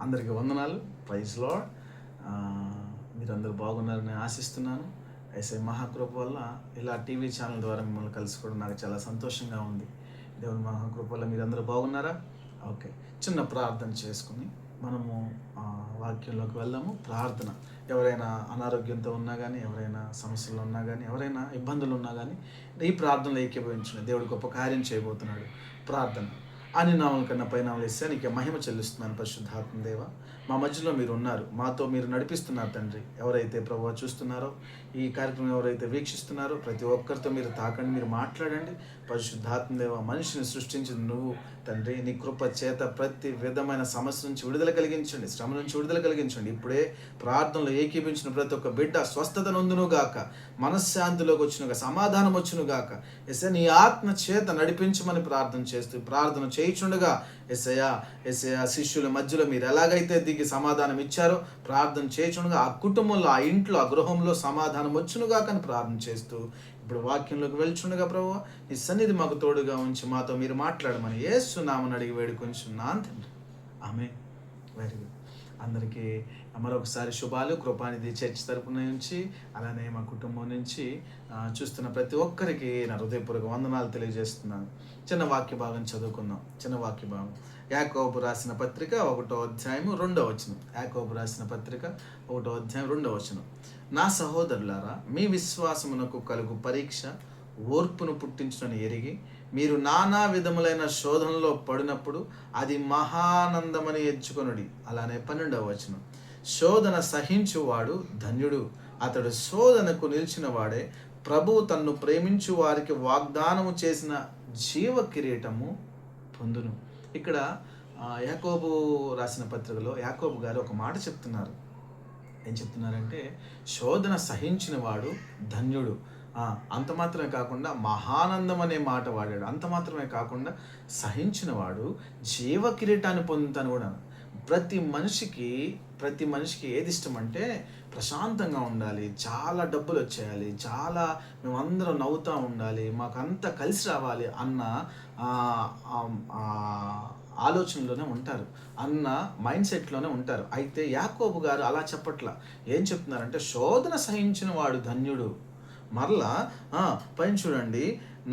అందరికీ వందనాలు. Praise Lord. మీరందరూ బాగున్నారని ఆశిస్తున్నాను. ఎస్ఐ మహాకృప వల్ల ఇలా టీవీ ఛానల్ ద్వారా మిమ్మల్ని కలుసుకోవడం నాకు చాలా సంతోషంగా ఉంది. దేవుని మహాకృప వల్ల మీరందరూ బాగున్నారా? ఓకే, చిన్న ప్రార్థన చేసుకుని మనము వాక్యంలోకి వెళ్దాము. ప్రార్థన. ఎవరైనా అనారోగ్యంతో ఉన్నా కానీ, ఎవరైనా సమస్యలు ఉన్నా కానీ, ఎవరైనా ఇబ్బందులు ఉన్నా కానీ ఈ ప్రార్థనలో ఏకీభవించండి. దేవుడు గొప్ప కార్యం చేయబోతున్నాడు. ప్రార్థన. అని నామల కన్నా పైనామలు ఇస్తే నీకు మహిమ చెల్లిస్తున్నాను పరిశుద్ధాత్మ దేవ. మా మధ్యలో మీరు ఉన్నారు, మాతో మీరు నడిపిస్తున్నారు తండ్రి. ఎవరైతే ప్రభువా చూస్తున్నారో, ఈ కార్యక్రమం ఎవరైతే వీక్షిస్తున్నారో ప్రతి ఒక్కరితో మీరు తాకండి, మీరు మాట్లాడండి. పరిశుద్ధాత్మ దేవ, మనిషిని సృష్టించింది నువ్వు తండ్రి. నీ కృప చేత ప్రతి విధమైన సమస్య నుంచి విడుదల కలిగించండి, శ్రమ నుంచి విడుదల కలిగించండి. ఇప్పుడే ప్రార్థనలో ఏకీపించిన ప్రతి ఒక్క బిడ్డ స్వస్థత నొందును గాక, మనశ్శాంతిలోకి వచ్చునుగా, సమాధానం వచ్చును గాక. ఎస్ఐ నీ ఆత్మ చేత నడిపించమని ప్రార్థన చేస్తూ ప్రార్థన చేయుచుండగా ఎస్ఐయా శిష్యుల మధ్యలో మీరు ఎలాగైతే దిగి సమాధానం ఇచ్చారో ప్రార్థన చేయుచుండగా ఆ కుటుంబంలో, ఆ ఇంట్లో, ఆ గృహంలో సమాధానం వచ్చునుగా కానీ ప్రార్థన చేస్తూ ఇప్పుడు వాక్యంలోకి వెళ్చుండగా ప్రభువా నీ సన్నిధి మాకు తోడుగా ఉంచి మాతో మీరు మాట్లాడమని యేసు నామమున అడిగి వేడుకొంచున్నాను తండ్రి. ఆమేన్. Very good. అందరికీ మరొకసారి శుభాలు. కృపానిధి చర్చ్ తరపున నుంచి, అలానే మా కుటుంబం నుంచి చూస్తున్న ప్రతి ఒక్కరికి నా హృదయపూర్వక వందనాలు తెలియజేస్తున్నాను. చిన్న వాక్య భాగం చదువుకుందాం. చిన్న వాక్య భాగం యాకోబు రాసిన పత్రిక 1వ అధ్యాయము 2వ వచనం. యాకోబు రాసిన పత్రిక 1వ అధ్యాయం 2వ వచనం. నా సహోదరులారా, మీ విశ్వాసమునకు కలుగు పరీక్ష ఓర్పును పుట్టించునని ఎరిగి మీరు నానా విధములైన శోధనలో పడినప్పుడు అది మహానందమని ఎంచుకొనుడి. అలానే 12వ వచనం. శోధన సహించువాడు ధన్యుడు, అతడు శోధనకు నిలిచిన వాడే ప్రభువు తన్ను ప్రేమించు వారికి వాగ్దానము చేసిన జీవ కిరీటము పొందును. ఇక్కడ యాకోబు రాసిన పత్రికలో యాకోబు గారు ఒక మాట చెప్తున్నారు. ఏం చెప్తున్నారంటే, శోధన సహించిన వాడు ధన్యుడు. అంత మాత్రమే కాకుండా మహానందం అనే మాట వాడాడు. అంత మాత్రమే కాకుండా సహించిన వాడు జీవ కిరీటాన్ని పొందుతాను కూడా. ప్రతి మనిషికి ఏది ఇష్టం అంటే ప్రశాంతంగా ఉండాలి, చాలా డబ్బులు వచ్చేయాలి, చాలా మేమందరం నవ్వుతూ ఉండాలి, మాకంతా కలిసి రావాలి అన్న ఆలోచనలోనే ఉంటారు, అన్న మైండ్ సెట్లోనే ఉంటారు. అయితే యాకోబు గారు అలా చెప్పట్లా. ఏం చెప్తున్నారంటే, శోధన సహించిన వాడు ధన్యుడు. మరలా పైన చూడండి,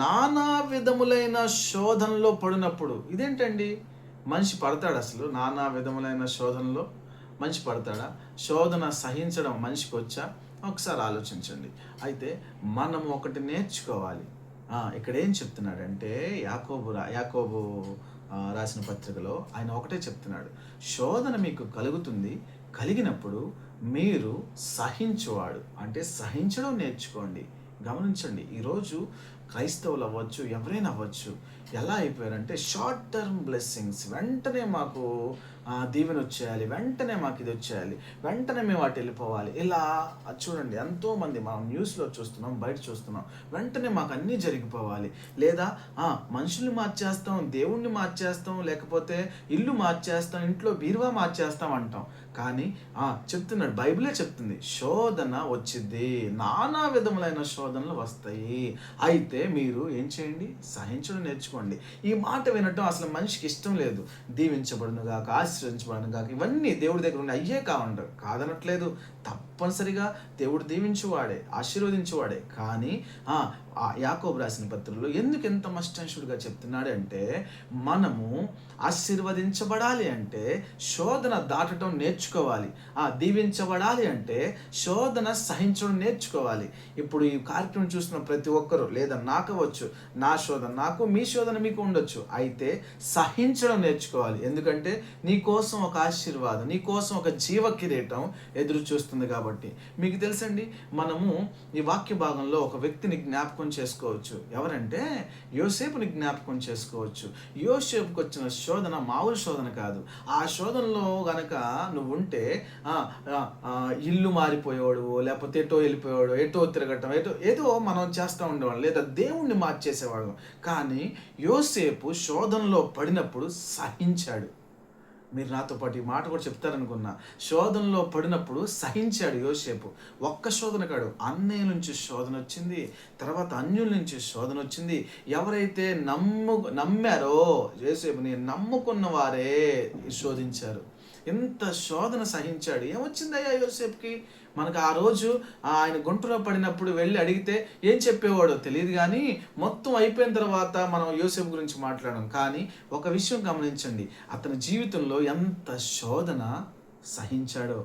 నానా విధములైన శోధనలో పడినప్పుడు. ఇదేంటండి, మనిషి పడతాడు? అసలు నానా విధములైన శోధనలో మనిషి పడతాడా? శోధన సహించడం మనిషికి వచ్చా? ఒకసారి ఆలోచించండి. అయితే మనం ఒకటి నేర్చుకోవాలి. ఇక్కడ ఏం చెప్తున్నాడంటే, యాకోబు రాసిన పత్రికలో ఆయన ఒకటే చెప్తున్నాడు, శోధన మీకు కలిగినప్పుడు మీరు సహించువాడు. అంటే సహించడం నేర్చుకోండి. గమనించండి, ఈరోజు క్రైస్తవులు అవ్వచ్చు, ఎవరైనా అవ్వచ్చు, ఎలా అయిపోయారంటే షార్ట్ టర్మ్ బ్లెస్సింగ్స్. వెంటనే మాకు దీవెన వచ్చేయాలి, వెంటనే మాకు ఇది వచ్చేయాలి, వెంటనే మేము అటు వెళ్ళిపోవాలి. ఇలా చూడండి, ఎంతోమంది మనం న్యూస్లో చూస్తున్నాం, బయట చూస్తున్నాం, వెంటనే మాకు అన్నీ జరిగిపోవాలి. లేదా మనుషుల్ని మార్చేస్తాం, దేవుణ్ణి మార్చేస్తాం, లేకపోతే ఇల్లు మార్చేస్తాం, ఇంట్లో బీరువా మార్చేస్తాం అంటాం. కానీ చెప్తున్నాడు, బైబిలే చెప్తుంది, శోధన వచ్చింది, నానా విధములైన శోధనలు వస్తాయి. అయితే మీరు ఏం చేయండి, సహించడం నేర్చుకోండి. ఈ మాట వినటం అసలు మనిషికి ఇష్టం లేదు. దీవించబడును గాక, ఆశీర్వదించబడును గాక, ఇవన్నీ దేవుడి దగ్గర ఉండి అయ్యే కాదనట్లేదు. తప్పనిసరిగా దేవుడు దీవించువాడే, ఆశీర్వదించువాడే. కానీ యాకోబు రాసిన పత్రికలో ఎందుకు ఎంత మస్టెన్షుడ్గా చెప్తున్నాడు అంటే, మనము ఆశీర్వదించబడాలి అంటే శోధన దాటడం నేర్చుకోవాలి, దీవించబడాలి అంటే శోధన సహించడం నేర్చుకోవాలి. ఇప్పుడు ఈ కార్యక్రమం చూస్తున్న ప్రతి ఒక్కరు, లేదా నాకవచ్చు, నా శోధన నాకు, మీ శోధన మీకు ఉండొచ్చు. అయితే సహించడం నేర్చుకోవాలి. ఎందుకంటే నీ కోసం ఒక ఆశీర్వాదం, నీ కోసం ఒక జీవ కిరీటం ఎదురు చూస్తుంది కాబట్టి. మీకు తెలుసండి, మనము ఈ వాక్య భాగంలో ఒక వ్యక్తిని జ్ఞాపకం చేసుకోవచ్చు. ఎవరంటే యోసేపుని జ్ఞాపకం చేసుకోవచ్చు. యోసేపుకి వచ్చిన శోధన మామూలు శోధన కాదు. ఆ శోధనలో గనక నువ్వు ఉంటే ఇల్లు మారిపోయేవాడు, లేకపోతే ఎటో వెళ్ళిపోయేవాడు, ఎటో తిరగటం, ఏదో మనం చేస్తూ ఉండేవాడు, లేదా దేవుణ్ణి మార్చేసేవాడు. కానీ యోసేపు శోధనలో పడినప్పుడు సహించాడు. మీరు నాతో పాటు ఈ మాట కూడా చెప్తారనుకున్నా. శోధనలో పడినప్పుడు సహించాడు యోసేపు. ఒక్క శోధన కాడు, అన్నయ్య నుంచి శోధన వచ్చింది, తర్వాత అన్యుల నుంచి శోధన వచ్చింది. ఎవరైతే నమ్మారో యోసేపుని, నమ్ముకున్న వారే శోధించారు. ఎంత శోధన సహించాడు. ఏమొచ్చిందయ్యా యోసేపుకి? మనకు ఆ రోజు ఆయన గుంటలో పడినప్పుడు వెళ్ళి అడిగితే ఏం చెప్పేవాడో తెలియదు, కానీ మొత్తం అయిపోయిన తర్వాత మనం యోసేపు గురించి మాట్లాడడం. కానీ ఒక విషయం గమనించండి, అతని జీవితంలో ఎంత శోధన సహించాడో,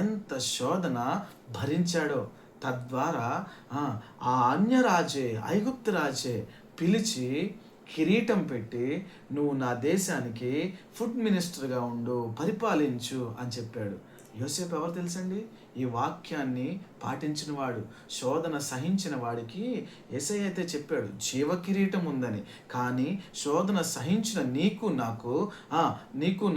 ఎంత శోధన భరించాడో. తద్వారా ఆ అన్యరాజే, ఐగుప్తు రాజే పిలిచి కిరీటం పెట్టి, నువ్వు నా దేశానికి ఫుడ్ మినిస్టర్గా ఉండు, పరిపాలించు అని చెప్పాడు. యోసేపు ఎవరు తెలుసండి? ఈ వాక్యాన్ని పాటించిన వాడు, శోధన సహించిన వాడికి యేసయ్య అయితే చెప్పాడు జీవ కిరీటం ఉందని. కానీ శోధన సహించిన నీకు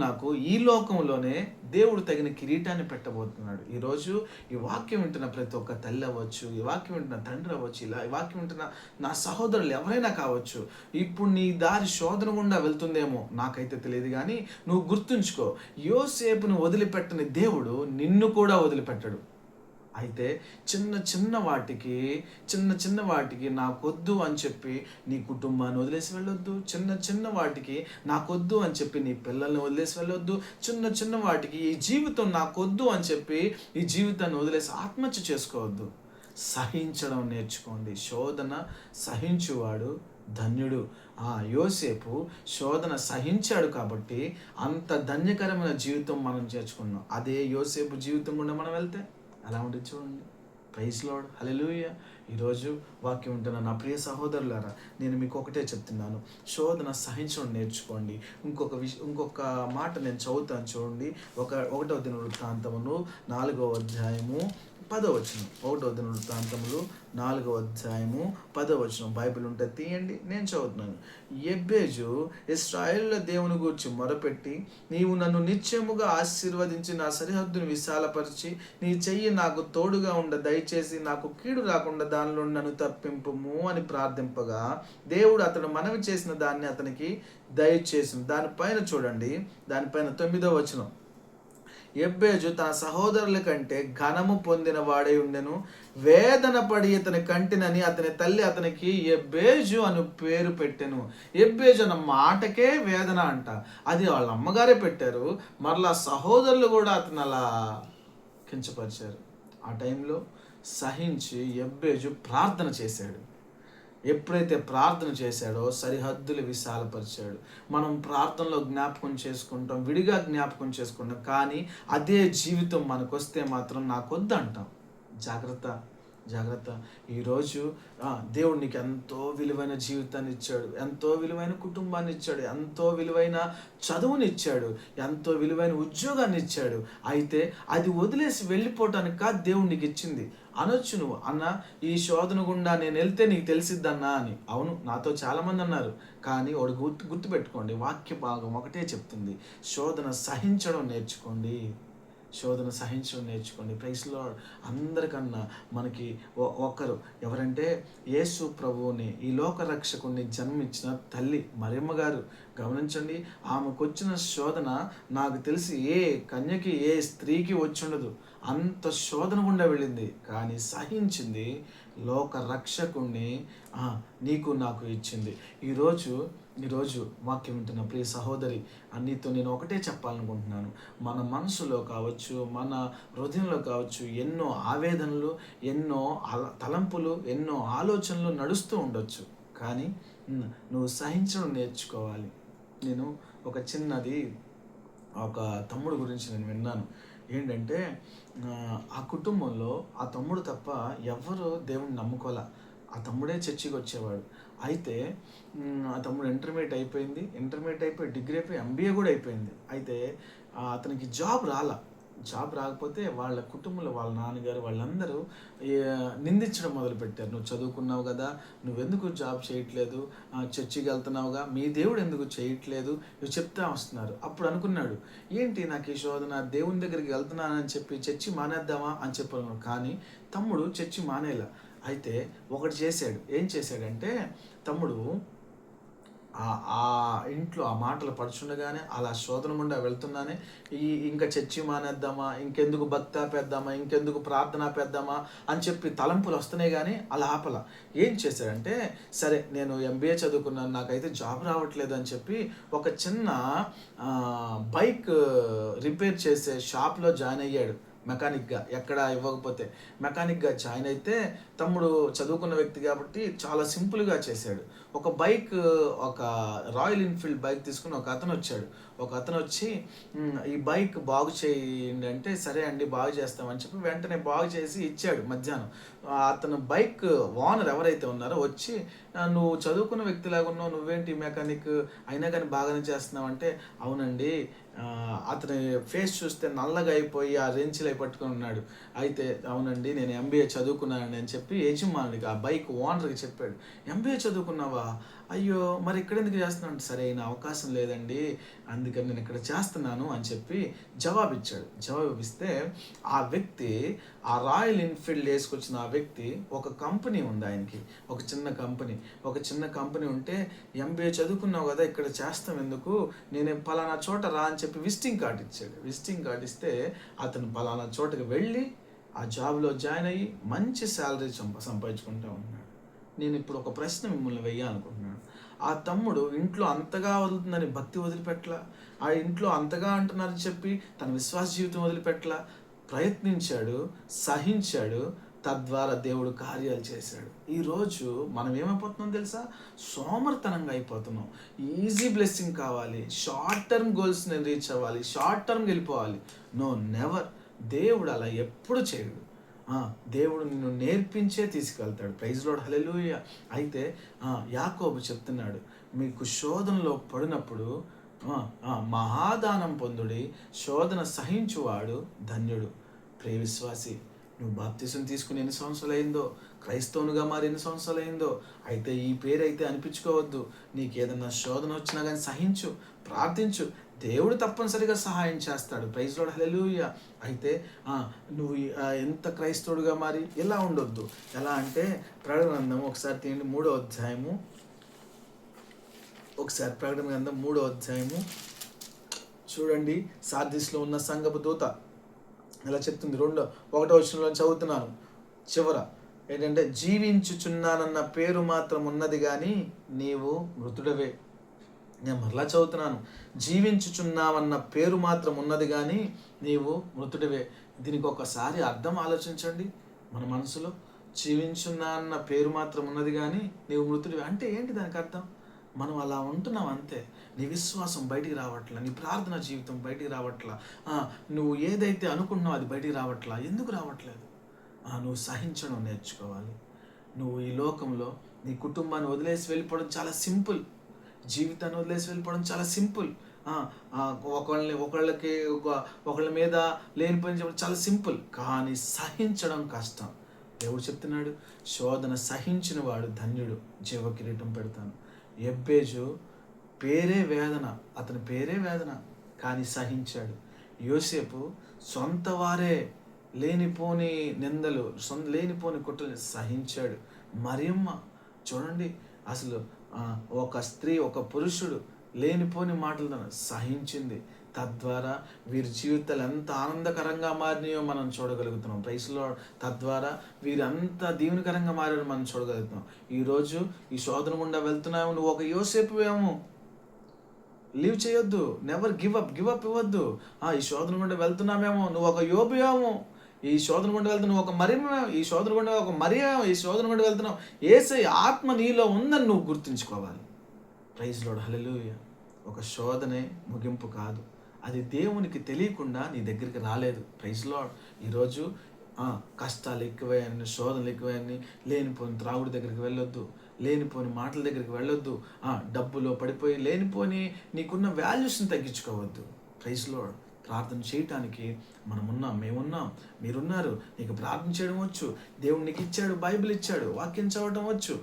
నాకు ఈ లోకంలోనే దేవుడు తగిన కిరీటాన్ని పెట్టబోతున్నాడు. ఈరోజు ఈ వాక్యం వింటున్న ప్రతి ఒక్క తల్లి అవ్వచ్చు, ఈ వాక్యం వింటున్న తండ్రి అవ్వచ్చు, ఇలా ఈ వాక్యం వింటున్న నా సహోదరులు ఎవరైనా కావచ్చు, ఇప్పుడు నీ దారి శోధన గుండా వెళ్తుందేమో, నాకైతే తెలియదు. కానీ నువ్వు గుర్తుంచుకో, యోసేపును వదిలిపెట్టని దేవుడు నిన్ను కూడా వదిలిపెట్టడు. అయితే చిన్న చిన్న వాటికి నాకొద్దు అని చెప్పి నీ కుటుంబాన్ని వదిలేసి వెళ్ళొద్దు. చిన్న వాటికి నాకొద్దు అని చెప్పి నీ పిల్లల్ని వదిలేసి వెళ్ళొద్దు. చిన్న వాటికి ఈ జీవితం నాకొద్దు అని చెప్పి ఈ జీవితాన్ని వదిలేసి ఆత్మహత్య చేసుకోవద్దు. సహించడం నేర్చుకోండి. శోధన సహించువాడు ధన్యుడు. యోసేపు శోధన సహించాడు కాబట్టి అంత ధన్యకరమైన జీవితం మనం చేర్చుకున్నాం. అదే యోసేపు జీవితం గుండా మనం వెళ్తే ఎలా ఉంటుంది చూడండి. ప్రైజ్ లార్డ్, హల్లెలూయా. ఈరోజు వాక్యం ఉంటున్న నా ప్రియ సహోదరులారా, నేను మీకు ఒకటే చెప్తున్నాను, శోధన సహించడం నేర్చుకోండి. ఇంకొక మాట నేను చదువుతాను చూడండి. 1వ దినవృత్తాంతములు 4వ అధ్యాయము 10వ వచనం. 1వ దినవృత్తాంతములు 4వ అధ్యాయము 10వ వచనం. బైబిల్ ఉంటే తీయండి, నేను చదువుతున్నాను. యెబ్బేజు ఇశ్రాయేలుల దేవుని గూర్చి మొరపెట్టి, నీవు నన్ను నిత్యముగా ఆశీర్వదించి నా సరిహద్దును విశాలపరిచి నీ చెయ్యి నాకు తోడుగా ఉండ దయచేసి నాకు కీడు రాకుండా దానిలో నన్ను తప్పింపుము అని ప్రార్థింపగా దేవుడు అతడు మనవి చేసిన దాన్ని అతనికి దయచేసిన. దానిపైన చూడండి, దానిపైన 9వ వచనం. యెబ్బేజు తన సహోదరుల కంటే ఘనము పొందిన వాడై ఉండెను, వేదన పడి ఇతని కంటినని అతని తల్లి అతనికి యెబ్బేజు అని పేరు పెట్టెను. యెబ్బేజు అన్న మాటకే వేదన అంట. అది వాళ్ళ అమ్మగారే పెట్టారు. మరలా సహోదరులు కూడా అతను అలా కించపరిచారు. ఆ టైంలో సహించి యెబ్బేజు ప్రార్థన చేశాడు. ఎప్పుడైతే ప్రార్థన చేశాడో సరిహద్దులు విశాలపరిచాడు. మనం ప్రార్థనలో జ్ఞాపకం చేసుకుంటాం, విడిగా జ్ఞాపకం చేసుకుంటాం, కానీ అదే జీవితం మనకు వస్తే మాత్రం నాకొద్దు అంటాం. జాగ్రత్త. ఈరోజు దేవుడు నీకు ఎంతో విలువైన జీవితాన్ని ఇచ్చాడు, ఎంతో విలువైన కుటుంబాన్ని ఇచ్చాడు, ఎంతో విలువైన చదువుని ఇచ్చాడు, ఎంతో విలువైన ఉద్యోగాన్ని ఇచ్చాడు. అయితే అది వదిలేసి వెళ్ళిపోవటానికి కాదు దేవుడు నీకు ఇచ్చింది. అనొచ్చు నువ్వు, అన్న ఈ శోధన గుండా నేను వెళ్తే నీకు తెలిసిద్దన్నా అని. అవును, నాతో చాలామంది అన్నారు. కానీ వాడు గుర్తుపెట్టుకోండి, వాక్య భాగం ఒకటే చెప్తుంది, శోధన సహించడం నేర్చుకోండి. Praise Lord. అందరికన్నా మనకి ఒకరు ఎవరంటే యేసు ప్రభువుని, ఈ లోక రక్షకుడిని జన్మించిన తల్లి మరియమ్మ గారు. గమనించండి, ఆమెకు వచ్చిన శోధన నాకు తెలిసి ఏ కన్యకి, ఏ స్త్రీకి వచ్చుండదు. అంత శోధన గుండా వెళ్ళింది, కానీ సహించింది. లోక రక్షకుణ్ణి నీకు నాకు ఇచ్చింది. ఈరోజు వాక్యం వింటున్న ప్రియ సహోదరి, నీతో నేను ఒకటే చెప్పాలనుకుంటున్నాను. మన మనసులో కావచ్చు, మన హృదయంలో కావచ్చు, ఎన్నో ఆవేదనలు, ఎన్నో తలంపులు, ఎన్నో ఆలోచనలు నడుస్తూ ఉండొచ్చు. కానీ నువ్వు సహించడం నేర్చుకోవాలి. నేను ఒక తమ్ముడు గురించి నేను విన్నాను. ఏంటంటే ఆ కుటుంబంలో ఆ తమ్ముడు తప్ప ఎవరు దేవుని నమ్ముకోలే. ఆ తమ్ముడే చర్చికి వచ్చేవాడు. అయితే ఆ తమ్ముడు ఇంటర్మీడియట్ అయిపోయి డిగ్రీ అయిపోయి MBA కూడా అయిపోయింది. అయితే అతనికి జాబ్ రాకపోతే వాళ్ళ కుటుంబంలో వాళ్ళ నాన్నగారు వాళ్ళందరూ నిందించడం మొదలుపెట్టారు. నువ్వు చదువుకున్నావు కదా, నువ్వెందుకు జాబ్ చేయట్లేదు, చర్చికి వెళ్తున్నావుగా, మీ దేవుడు ఎందుకు చేయట్లేదు, ఇవి చెప్తా వస్తున్నారు. అప్పుడు అనుకున్నాడు, ఏంటి నాకు ఈ శోధన, దేవుని దగ్గరికి వెళ్తున్నానని చెప్పి చర్చి మానేద్దామా అని చెప్పాను. కానీ తమ్ముడు చర్చి మానేలా. అయితే ఒకటి చేశాడు. ఏం చేశాడంటే, తమ్ముడు ఆ ఇంట్లో ఆ మాటలు పడుచుండగానే అలా శోధన గుండా వెళ్తున్నానే ఇంకా చర్చి మానేద్దామా, ఇంకెందుకు భక్తి ఆపేద్దామా, ఇంకెందుకు ప్రార్థన ఆపేద్దామా అని చెప్పి తలంపులు వస్తున్నాయి, కానీ అలా ఆపల. ఏం చేశాడంటే, సరే నేను ఎంబీఏ చదువుకున్నాను, నాకైతే జాబ్ రావట్లేదు అని చెప్పి ఒక చిన్న బైక్ రిపేర్ చేసే షాప్లో జాయిన్ అయ్యాడు మెకానిక్గా. ఎక్కడ ఇవ్వకపోతే మెకానిక్గా జాయిన్ అయితే, తమ్ముడు చదువుకున్న వ్యక్తి కాబట్టి చాలా సింపుల్గా చేశాడు. ఒక బైక్, ఒక రాయల్ ఎన్ఫీల్డ్ బైక్ తీసుకుని ఒక అతను వచ్చాడు. ఒక అతను వచ్చి ఈ బైక్ బాగు చేయండి అంటే, సరే అండి బాగు చేస్తామని చెప్పి వెంటనే బాగు చేసి ఇచ్చాడు మధ్యాహ్నం. అతను బైక్ ఓనర్ ఎవరైతే ఉన్నారో వచ్చి, నువ్వు చదువుకున్న వ్యక్తిలాగా ఉన్నావు, నువ్వేంటి మెకానిక్ అయినా కానీ బాగానే చేస్తున్నావు అంటే, అవునండి. అతని ఫేస్ చూస్తే నల్లగా అయిపోయి ఆ రెంచులు పట్టుకొని ఉన్నాడు. అయితే అవునండి నేను ఎంబీఏ చదువుకున్నానండి అని చెప్పి యజమానుడికి, ఆ బైక్ ఓనర్కి చెప్పాడు. ఎంబీఏ చదువుకున్నావా? అయ్యో మరి ఇక్కడ ఎందుకు చేస్తున్నాను? సరైన అవకాశం లేదండి, అందుకని నేను ఇక్కడ చేస్తున్నాను అని చెప్పి జవాబిచ్చాడు. జవాబిస్తే ఆ వ్యక్తి, ఆ రాయల్ ఎన్ఫీల్డ్ వేసుకొచ్చిన ఆ వ్యక్తి, ఒక కంపెనీ ఉంది ఆయనకి, ఒక చిన్న కంపెనీ ఉంటే, ఎంబీఏ చదువుకున్నావు కదా ఇక్కడ చేస్తాం ఎందుకు, నేను పలానా చోట రా అని చెప్పి విజిటింగ్ కార్డు ఇచ్చాడు. విజిటింగ్ కార్డు ఇస్తే అతను పలానా చోటకి వెళ్ళి ఆ జాబ్లో జాయిన్ అయ్యి మంచి శాలరీ సంపాదించుకుంటూ ఉన్నాడు. నేను ఇప్పుడు ఒక ప్రశ్న మిమ్మల్ని వెయ్యాలనుకుంటున్నాను. ఆ తమ్ముడు ఇంట్లో అంతగా వదులుతుందని భక్తి వదిలిపెట్టలా, ఆ ఇంట్లో అంతగా అంటున్నారని చెప్పి తన విశ్వాస జీవితం వదిలిపెట్టలా, ప్రయత్నించాడు, సహించాడు, తద్వారా దేవుడు కార్యాలు చేశాడు. ఈరోజు మనం ఏమైపోతున్నాం తెలుసా? సోమర్తనంగా అయిపోతున్నాం. ఈజీ బ్లెస్సింగ్ కావాలి, షార్ట్ టర్మ్ గోల్స్ నేను రీచ్ అవ్వాలి, షార్ట్ టర్మ్ వెళ్ళిపోవాలి. No, never. దేవుడు అలా ఎప్పుడు చేయడు. దేవుడు నిన్ను నేర్పించే తీసుకెళ్తాడు. Praise Lord, hallelujah. అయితే యాకోబు చెప్తున్నాడు, మీకు శోధనలో పడినప్పుడు మహాదానం పొందుడి, శోధన సహించువాడు ధన్యుడు. ప్రియ విశ్వాసి, నువ్వు బాప్తిసం తీసుకుని ఎన్ని సంవత్సరాలు అయిందో, క్రైస్తవునిగా మారి ఎన్ని సంవత్సరాలు అయిందో, అయితే ఈ పేరైతే అనిపించుకోవద్దు. నీకు ఏదన్నా శోధన వచ్చినా కానీ సహించు, ప్రార్థించు, దేవుడు తప్పనిసరిగా సహాయం చేస్తాడు. Praise Lord, hallelujah. అయితే నువ్వు ఎంత క్రైస్తవుడిగా మారి ఎలా ఉండొద్దు. ఎలా అంటే, ప్రకటన గ్రంథం ఒకసారి తీయండి, 3వ అధ్యాయము. ఒకసారి ప్రకటన గ్రంథం 3వ అధ్యాయము చూడండి. సార్దిస్లో ఉన్న సంఘపు దూత ఇలా చెప్తుంది. 1వ వచనంలో చదువుతున్నాను. చివర ఏంటంటే, జీవించుచున్నానన్న పేరు మాత్రం ఉన్నది కానీ నీవు మృతుడవే. నేను మరలా చదువుతున్నాను. జీవించుచున్నావన్న పేరు మాత్రం ఉన్నది కానీ నీవు మృతుడివే. దీనికి ఒకసారి అర్థం ఆలోచించండి మన మనసులో. జీవించున్నా అన్న పేరు మాత్రం ఉన్నది కానీ నీవు మృతుడివే అంటే ఏంటి దానికి అర్థం? మనం అలా ఉంటున్నాం అంతే. నీ విశ్వాసం బయటికి రావట్లా, నీ ప్రార్థన జీవితం బయటికి రావట్లా, నువ్వు ఏదైతే అనుకుంటున్నావు అది బయటికి రావట్లా. ఎందుకు రావట్లేదు? నువ్వు సహించడం నేర్చుకోవాలి. నువ్వు ఈ లోకంలో నీ కుటుంబాన్ని వదిలేసి వెళ్ళిపోవడం చాలా సింపుల్. జీవితాన్ని వదిలేసి వెళ్ళిపోవడం చాలా సింపుల్. ఒకళ్ళ మీద లేనిపోయిన చెప్పడం చాలా సింపుల్, కానీ సహించడం కష్టం. దేవుడు చెప్తున్నాడు, శోధన సహించిన వాడు ధన్యుడు, జీవ కిరీటం పెడతాను. ఎబ్బేజు పేరే వేదన, అతని పేరే వేదన, కానీ సహించాడు. యోసేపు సొంత వారే లేనిపోని నిందలు, లేనిపోని కుట్రలు సహించాడు. మరియమ్మ చూడండి, అసలు ఒక స్త్రీ, ఒక పురుషుడు లేనిపోని మాటలను సహించింది. తద్వారా వీరి జీవితాలు ఎంత ఆనందకరంగా మారినాయో మనం చూడగలుగుతున్నాం. Praise Lord. తద్వారా వీరంత దీవెనకరంగా మారారో మనం చూడగలుగుతున్నాం. ఈరోజు ఈ శోధన గుండా వెళ్తున్నాము, నువ్వు ఒక యోసేపువేమో, లీవ్ చేయొద్దు, నెవర్ గివ్ అప్ ఇవ్వద్దు. ఈ శోధన గుండా వెళ్తున్నామేమో, నువ్వు ఒక యోబువేమో, ఈ శోధన గుండా వెళ్తున్నావు ఒక మరియమేమో, ఈ శోధన గుండా ఒక మరియేమో, ఈ శోధన గుండా వెళ్తున్నావు. యేసయ్య ఆత్మ నీలో ఉందని నువ్వు గుర్తుంచుకోవాలి. ప్రైజ్ లార్డ్, హల్లెలూయా. ఒక శోధనే ముగింపు కాదు, అది దేవునికి తెలియకుండా నీ దగ్గరికి రాలేదు. Praise Lord. ఈరోజు కష్టాలు ఎక్కువయ్యాయని, శోధనలు ఎక్కువయ్యాయని లేనిపోని త్రాగుడి దగ్గరికి వెళ్ళొద్దు, లేనిపోని మాటల దగ్గరికి వెళ్ళొద్దు, డబ్బులో పడిపోయి లేనిపోని నీకున్న వాల్యూస్ని తగ్గించుకోవద్దు. Praise lord. ప్రార్థన చేయటానికి మనమున్నాం, మేమున్నాం, మీరున్నారు. నీకు ప్రార్థన చేయడం వచ్చు, దేవుడు నీకు ఇచ్చాడు, బైబిల్ ఇచ్చాడు, వాక్యం చదవడం వచ్చు,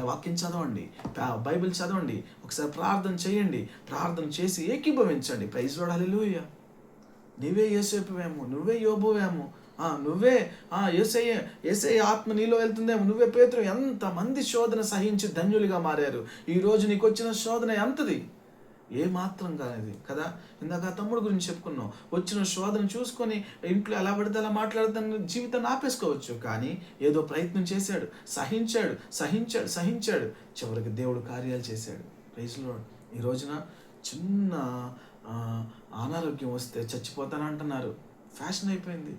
వాక్యం చదవండి, బైబిల్ చదవండి, ఒకసారి ప్రార్థన చేయండి, ప్రార్థన చేసి ఏకీభవించండి. ప్రైజ్ లార్డ్, హల్లెలూయా. నువ్వే యోసేపువేమో, నువ్వే యోబువేమో, నువ్వే యేసయ్య యేసయ్య ఆత్మ నీలో వెళ్తుందేమో, నువ్వే పేతురు. ఎంతమంది శోధన సహించి ధన్యులుగా మారారు. ఈరోజు నీకు వచ్చిన శోధన ఎంతది? ఏ మాత్రం కానిది కదా. ఇందాక తమ్ముడు గురించి చెప్పుకున్నాం. వచ్చిన శోధన చూసుకొని ఇంట్లో ఎలా పడితే అలా మాట్లాడుతాను, జీవితాన్ని ఆపేసుకోవచ్చు. కానీ ఏదో ప్రయత్నం చేశాడు, సహించాడు సహించాడు సహించాడు, చివరికి దేవుడు కార్యాలు చేశాడు. Praise Lord. ఈ రోజున చిన్న అనారోగ్యం వస్తే చచ్చిపోతానంటున్నారు. ఫ్యాషన్ అయిపోయింది.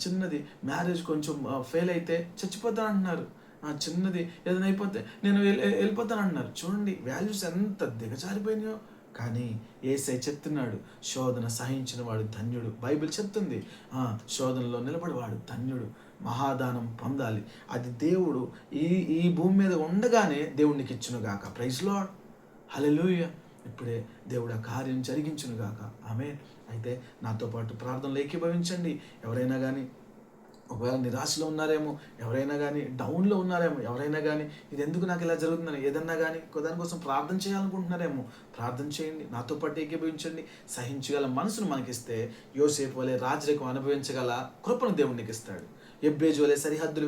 చిన్నది మ్యారేజ్ కొంచెం ఫెయిల్ అయితే చచ్చిపోతానంటున్నారు. చిన్నది ఏదైనా అయిపోతే నేను వెళ్ళిపోతానంటున్నారు. చూడండి వాల్యూస్ ఎంత దిగజారిపోయినాయో. కానీ యేసయ్య చెప్తున్నాడు, శోధన సహించిన వాడు ధన్యుడు. బైబిల్ చెప్తుంది, శోధనలో నిలబడేవాడు ధన్యుడు. మహాదానం పొందాలి. అది దేవుడు ఈ భూమి మీద ఉండగానే దేవునికి ఇచ్చునుగాక. Praise Lord. హల్లెలూయా. ఇప్పుడే దేవుడు ఆ కార్యం జరిగించునుగాక. ఆమేన్. అయితే నాతో పాటు ప్రార్థనలు ఏకీభవించండి. ఎవరైనా కానీ ఒకవేళ నిరాశలో ఉన్నారేమో, ఎవరైనా కానీ డౌన్లో ఉన్నారేమో, ఎవరైనా కానీ ఇది ఎందుకు నాకు ఇలా జరుగుతుందని ఏదన్నా కానీ దానికోసం ప్రార్థన చేయాలనుకుంటున్నారేమో, ప్రార్థన చేయండి. నాతో పాటు ఏకీభవించండి. సహించగల మనసును మనకిస్తే యోసేపు వలె రాజరికం అనుభవించగల కృపను దేవునికి ఇస్తాడు. ఎబ్బేజు వలె సరిహద్దులు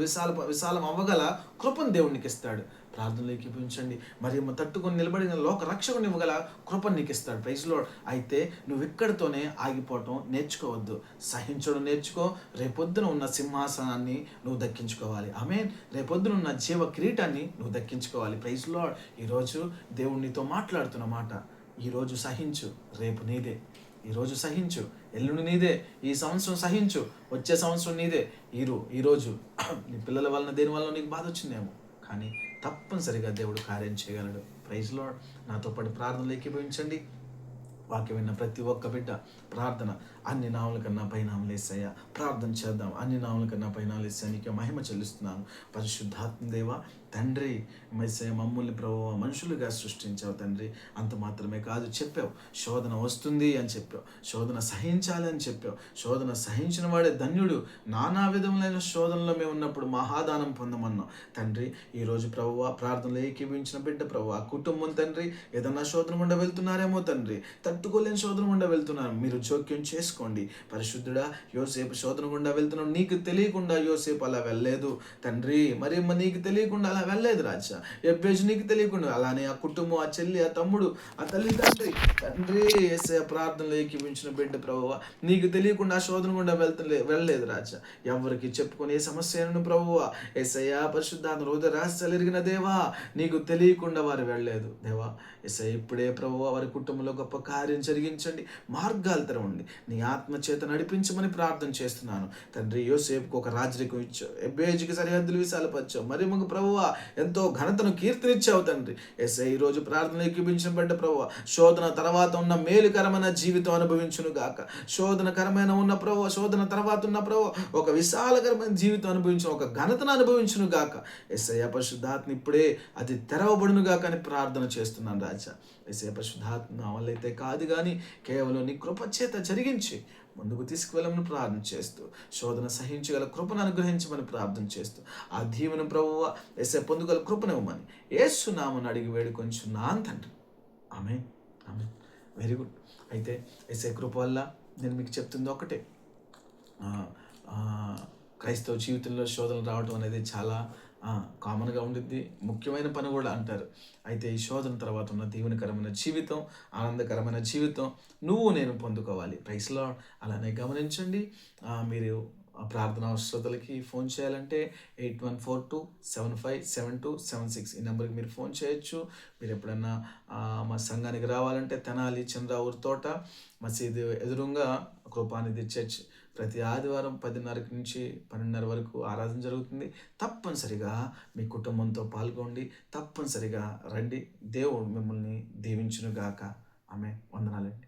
విశాలం అవ్వగల కృపను దేవునికి ఇస్తాడు. ప్రార్థనలు ఏకీభవించండి. మరి తట్టుకొని నిలబడిన లోక రక్షకుని ఇవ్వగల కృపను నీకు ఇస్తాడు. Praise Lord. అయితే నువ్వు ఇక్కడితోనే ఆగిపోవటం నేర్చుకోవద్దు. సహించడం నేర్చుకో. రేపొద్దున ఉన్న సింహాసనాన్ని నువ్వు దక్కించుకోవాలి. ఆమేన్. రేపొద్దున ఉన్న జీవ కిరీటాన్ని నువ్వు దక్కించుకోవాలి. Praise Lord. ఈరోజు దేవుడు నీతో మాట్లాడుతున్న మాట, ఈరోజు సహించు, రేపు నీదే. ఈరోజు సహించు, ఎల్లుండి నీదే. ఈ సంవత్సరం సహించు, వచ్చే సంవత్సరం నీదే. ఈరోజు నీ పిల్లల వలన దేని వల్ల నీకు బాధ వచ్చిందేమో, కానీ తప్పనిసరిగా దేవుడు కార్యం చేయగలడు. Praise Lord. నాతో పాటు ప్రార్థనలు ఏకీభవించండి. వాక్యం విన్న ప్రతి ఒక్క బిడ్డ ప్రార్థన, అన్ని నామల కన్నా పైనామలు యేసయ్యా, ప్రార్థన చేద్దాం. అన్ని నామల కన్నా పైనామలు యేసయ్యా, నీకే మహిమ చెల్లిస్తున్నాను. పరిశుద్ధాత్మ దేవ తండ్రి, యేసయ్యా మమ్మల్ని ప్రభువా మనుషులుగా సృష్టించావు తండ్రి. అంత మాత్రమే కాదు, చెప్పావు శోధన వస్తుంది అని చెప్పావు, శోధన సహించాలి అని చెప్పావు. శోధన సహించిన వాడే ధన్యుడు. నానా విధములైన శోధనలో మేము ఉన్నప్పుడు మహాదానం పొందమన్నావు తండ్రి. ఈరోజు ప్రభువా ప్రార్థనలు ఏకీభవించిన బిడ్డ ప్రభువా కుటుంబం తండ్రి ఏదన్నా శోధన గుండా వెళ్తున్నారేమో తండ్రి, తట్టుకోలేని శోధన గుండా వెళ్తున్నారు. మీరు జోక్యం చేసుకోండి. పరిశుద్ధుడా, యోసేపు శోధన గుండా వెళ్తున్నాడు. నీకు తెలియకుండా యోసేపు అలా వెళ్ళలేదు తండ్రి. మరి నీకు తెలియకుండా అలా వెళ్ళలేదు రాజా. ఎబ్బేజు నీకు తెలియకుండా. అలానే ఆ కుటుంబం, ఆ చెల్లి, ఆ తమ్ముడు, ఆ తల్లి తండ్రి యేసయ్య ప్రార్థనలు ఏకీభవించిన బిడ్డ ప్రభువా నీకు తెలియకుండా ఆ శోధన గుండా వెళ్ళలేదు రాజా. ఎవరికి చెప్పుకొని ఏ సమస్యను ప్రభువా యేసయ్య పరిశుద్ధాత్మ హృదయ రహస్యాలు ఎరిగిన దేవా నీకు తెలియకుండా వారు వెళ్ళలేదు దేవా. యేసయ్య ఇప్పుడే ప్రభువా వారి కుటుంబంలో గొప్ప కార్యం జరిగించండి. మార్గాలు తెరవండి. నీ ఆత్మ చేత నడిపించమని ప్రార్థన చేస్తున్నాను తండ్రి. యోసేపుకు ఒక రాజరికం ఇచ్చావు, ఎబ్బేజుకి సరిహద్దులు విశాలపరిచావు. మరి మగ ప్రభువా ఎంతో ఘనతను కీర్తినిచ్చావు తండ్రి. యేసయ్య ఈరోజు ప్రార్థన ఏకీభవించిన బిడ్డ ప్రభువా శోధన తర్వాత ఉన్న మేలుకరమైన జీవితం అనుభవించును గాక. శోధన తర్వాత ఉన్న ప్రభువా ఒక విశాలకరమైన జీవితం అనుభవించిన, ఒక ఘనతను అనుభవించును గాక. యేసయ్య పరిశుద్ధాత్మ ఇప్పుడే అది తెరవబడును గాక అని ప్రార్థన చేస్తున్నాను రాజా. యేసయ్య పరిశుద్ధాత్మ నా వల్ల అయితే కాదు కానీ కేవలం నీ కృప చేత జరిగించి ముందుకు తీసుకువెళ్ళమని ప్రార్థన చేస్తూ, శోధన సహించగల కృపను అనుగ్రహించమని ప్రార్థన చేస్తూ, ఆ దీవెన ప్రభువా యేసయ్య పొందుగల కృపనివ్వమని యేసు నామమున అడిగి వేడుకొంచున్నాను తండ్రి. ఆమేన్. ఆమేన్. Very good. అయితే యేసయ్య కృప వల్ల నేను మీకు చెప్తుంది ఒకటే, క్రైస్తవ జీవితంలో శోధనలు రావడం అనేది చాలా కామన్గా ఉండిద్ది, ముఖ్యమైన పని కూడా అంటారు. అయితే ఈ శోధన తర్వాత ఉన్న దీవెనకరమైన జీవితం, ఆనందకరమైన జీవితం నేను పొందుకోవాలి. Praise Lord. అలానే గమనించండి, మీరు ప్రార్థన అవసరతలకి ఫోన్ చేయాలంటే 8142757276 ఈ నెంబర్కి మీరు ఫోన్ చేయొచ్చు. మీరు ఎప్పుడన్నా మా సంఘానికి రావాలంటే తెనాలి చంద్రావూరు తోట మసీదు ఎదురుగా కృపానిధి చర్చ్ ప్రతి ఆదివారం 10:30 నుంచి 12:30 వరకు ఆరాధన జరుగుతుంది. తప్పనిసరిగా మీ కుటుంబంతో పాల్గొండి. తప్పనిసరిగా రండి. దేవుడు మిమ్మల్ని దీవించునుగాక. ఆమేన్. వందనాలండి.